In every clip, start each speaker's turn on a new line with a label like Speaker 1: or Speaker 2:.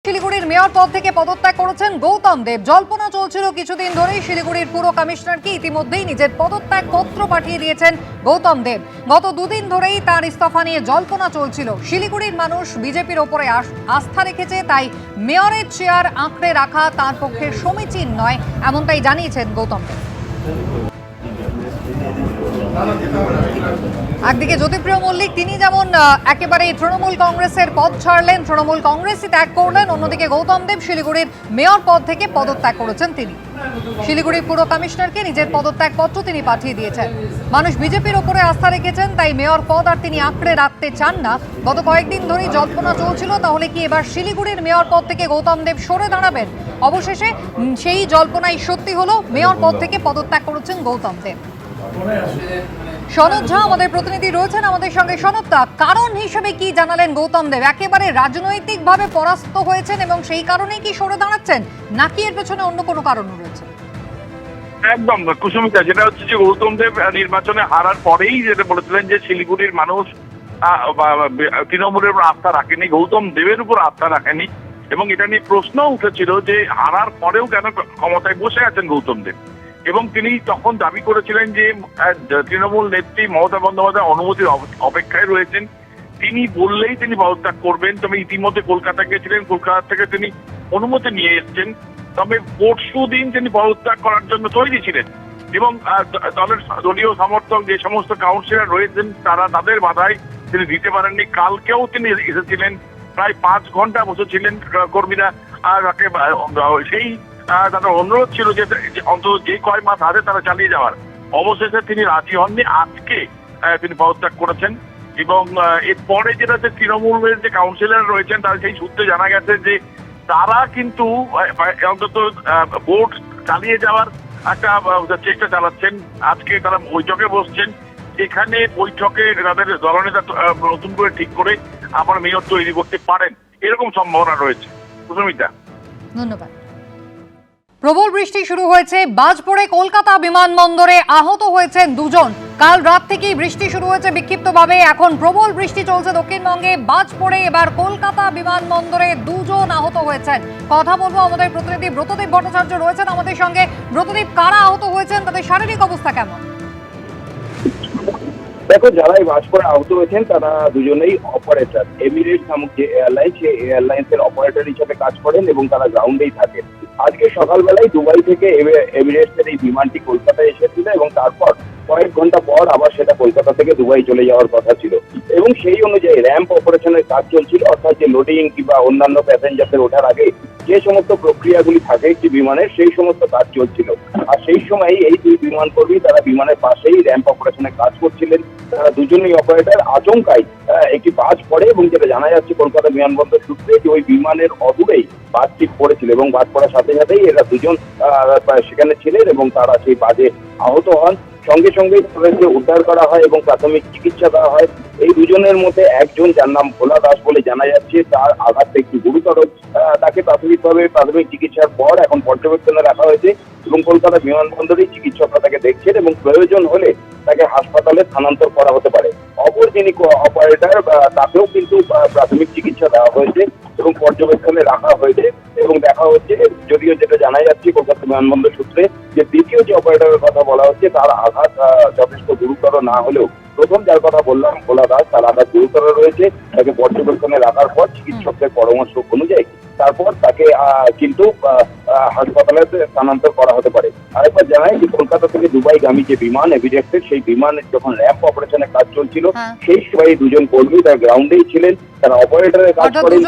Speaker 1: শিলিগুড়ির মেয়র পদ থেকে পদত্যাগ করেছেন গৌতম দেব। জল্পনা চলছিল কিছুদিন ধরেই শিলিগুড়ির পুর কমিশনারকে ইতিমধ্যেই নিজের পদত্যাগ পত্র পাঠিয়ে দিয়েছেন গৌতম দেব। গত দুদিন ধরেই তার ইস্তফা নিয়ে জল্পনা চলছিল। শিলিগুড়ির মানুষ বিজেপির ওপরে আস্থা রেখেছে, তাই মেয়রের চেয়ার আঁকড়ে রাখা তার পক্ষে সমীচীন নয়, এমনটাই জানিয়েছেন গৌতম দেব। একদিকে জ্যোতিপ্রিয় মল্লিক তিনি যেমন একেবারে তৃণমূল কংগ্রেসের পদ ছাড়লেন, তৃণমূল কংগ্রেসই ত্যাগ করলেন, অন্যদিকে গৌতম দেব শিলিগুড়ির মেয়র পদ থেকে পদত্যাগ করেছেন। তিনি শিলিগুড়ির পুর কমিশনারকে নিজের পদত্যাগ পত্র তিনি পাঠিয়ে দিয়েছেন। মানুষ বিজেপির ওপরে আস্থা রেখেছেন, তাই মেয়র পদ আর তিনি আঁকড়ে রাখতে চান না। গত কয়েকদিন ধরেই জল্পনা চলছিল, তাহলে কি এবার শিলিগুড়ির মেয়র পদ থেকে গৌতম দেব সরে দাঁড়াবেন? অবশেষে সেই জল্পনাই সত্যি হলো, মেয়র পদ থেকে পদত্যাগ করেছেন গৌতম দেব। সনদ ঝা আমাদের প্রতিনিধি রয়েছেন আমাদের সঙ্গে। সনদটা কারণ হিসেবে কি জানালেন গৌতম দেব? একেবারে রাজনৈতিকভাবে পরাস্ত হয়েছেন এবং সেই কারণেই কি সরে দাঁড়াচ্ছেন, নাকি এর পেছনে অন্য কোনো কারণ রয়েছে?
Speaker 2: একদম কুসুমিতা, যেটা হচ্ছে যে গৌতম দেব নির্বাচনে হারার পরেই যেটা বলেছিলেন যে শিলিগুড়ির মানুষ তৃণমূলের উপর আস্থা রাখেনি, গৌতম দেবের উপর আস্থা রাখেনি, এবং এটা নিয়ে প্রশ্ন উঠেছিল যে হারার পরেও কেন ক্ষমতায় বসে আছেন গৌতম দেব। এবং তিনি তখন দাবি করেছিলেন যে তৃণমূল নেত্রী মমতা বন্দ্যোপাধ্যায় অনুমতির অপেক্ষায় রয়েছেন, তিনি বললেই তিনি পদত্যাগ করবেন। তবে ইতিমধ্যে কলকাতা গিয়েছিলেন, কলকাতা থেকে তিনি অনুমতি নিয়ে এসেছেন। তবে পরশু দিন তিনি পদত্যাগ করার জন্য তৈরি ছিলেন, এবং দলের দলীয় সমর্থক যে সমস্ত কাউন্সিলর রয়েছেন তারা তাদের বাধায় তিনি দিতে পারেননি। কালকেও তিনি এসেছিলেন, প্রায় 5 ঘন্টা বসেছিলেন কর্মীরা, আর সেই তাদের অনুরোধ ছিল যে অন্তত যে কয় মাস আছে তারা চালিয়ে যাওয়ার। অবশেষে তিনি রাজি হননি, আজকে তিনি পদত্যাগ করেছেন। এবং এরপরে যেটা হচ্ছে তৃণমূলের যে কাউন্সিলর রয়েছেন তার সেই সূত্রে জানা গেছে যে তারা কিন্তু অন্তত ভোট চালিয়ে যাওয়ার একটা চেষ্টা চালাচ্ছেন। আজকে তারা বৈঠকে বসছেন, এখানে বৈঠকে তাদের দলনেতা নতুন করে ঠিক করে আবার মেয়র তৈরি করতে পারেন, এরকম সম্ভাবনা রয়েছে। সুস্মিতা,
Speaker 1: ধন্যবাদ। প্রবল বৃষ্টি শুরু হয়েছে, বাজ পড়ে কলকাতা বিমানবন্দরে আহত হয়েছেন 2 জন। কাল রাত থেকেই বৃষ্টি শুরু হয়েছে বিক্ষিপ্তভাবে, এখন প্রবল বৃষ্টি চলছে দক্ষিণবঙ্গে। বাজ পড়ে এবার কলকাতা বিমানবন্দরে 2 জন আহত হয়েছেন। কথা বলবো, আমাদের প্রতিনিধি ব্রতদীপ ভট্টাচার্য রয়েছেন আমাদের সঙ্গে। ব্রতদীপ, কারা আহত হয়েছেন, তাদের শারীরিক অবস্থা কেমন?
Speaker 3: দেখো, যারা এই বাজ পড়ে আহত হয়েছেন তারা দুজনেই অপারেটর। এমিরেটস নামক যে এয়ারলাইন্স, সেই এয়ারলাইন্সের অপারেটর হিসেবে কাজ করেন এবং তারা গ্রাউন্ডেই থাকেন। আজকে সকালবেলায় দুবাই থেকে এমিরেটসের এই বিমানটি কলকাতায় এসেছিল এবং তারপর কয়েক ঘন্টা পর আবার সেটা কলকাতা থেকে দুবাই চলে যাওয়ার কথা ছিল, এবং সেই অনুযায়ী র্যাম্প অপারেশনের কাজ চলছিল। অর্থাৎ যে লোডিং কিংবা অন্যান্য প্যাসেঞ্জারদের ওঠার আগে যে সমস্ত প্রক্রিয়াগুলি থাকে একটি বিমানের, সেই সমস্ত কাজ চলছিল। আর সেই সময় এই 2 বিমান কর্মী তারা বিমানের পাশেই র্যাম্প অপারেশনের কাজ করছিলেন। তারা দুজনেই অপারেটর। আচমকাই একটি বাজ পড়ে, এবং যেটা জানা যাচ্ছে কলকাতা বিমানবন্দর সূত্রে যে ওই বিমানের অদূরেই বাজটি পড়েছিল, এবং বাজ পড়ার সাথে সাথেই এরা দুজন সেখানে ছিলেন এবং তারা সেই বাজে আহত হন। সঙ্গে সঙ্গে তাদেরকে উদ্ধার করা হয় এবং প্রাথমিক চিকিৎসা দেওয়া হয়। এই দুজনের মধ্যে একজন, যার নাম ভোলা দাস বলে জানা যাচ্ছে, তার আঘাতটা একটু গুরুতর। তাকে প্রাথমিক চিকিৎসার পর এখন পর্যবেক্ষণে রাখা হয়েছে এবং কলকাতা বিমানবন্দরেই চিকিৎসকরা তাকে দেখছেন, এবং প্রয়োজন হলে তাকে হাসপাতালে স্থানান্তর করা হতে পারে। অপর যিনি অপারেটর, তাকেও কিন্তু প্রাথমিক চিকিৎসা দেওয়া হয়েছে এবং পর্যবেক্ষণে রাখা হয়েছে। এবং দেখা হচ্ছে, যদিও যেটা জানা যাচ্ছে কলকাতা বিমানবন্দর সূত্রে, যে দ্বিতীয় যে অপারেটরের কথা বলা হচ্ছে তার আঘাত যথেষ্ট গুরুতর না হলেও প্রথম যার কথা বললাম ভোলা দাস, তার আঘাত গুরুতর রয়েছে। তাকে পর্যবেক্ষণে রাখার পর চিকিৎসকদের পরামর্শ অনুযায়ী তারপর তাকে কিন্তু হাসপাতালে স্থানান্তর করা হতে পারে। আরেকবার জানাই যে কলকাতা থেকে দুবাইগামী যে বিমান এমিরেটসের, সেই বিমানের যখন র্যাম্প অপারেশনের কাজ চলছিল সেই সময় 2 জন কর্মী তার গ্রাউন্ডেই ছিলেন, তারা অপারেটরের কাজ করেন।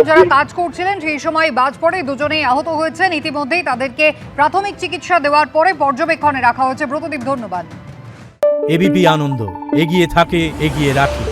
Speaker 1: যারা কাজ করছিলেন সেই সময় বাজ পড়ে দুজনেই আহত হয়েছেন। ইতিমধ্যেই তাদেরকে প্রাথমিক চিকিৎসা দেওয়ার পরে পর্যবেক্ষণে রাখা হয়েছে। ব্রতদীপ, ধন্যবাদ।
Speaker 4: এবিপি আনন্দ, এগিয়ে থাকে, এগিয়ে রাখে।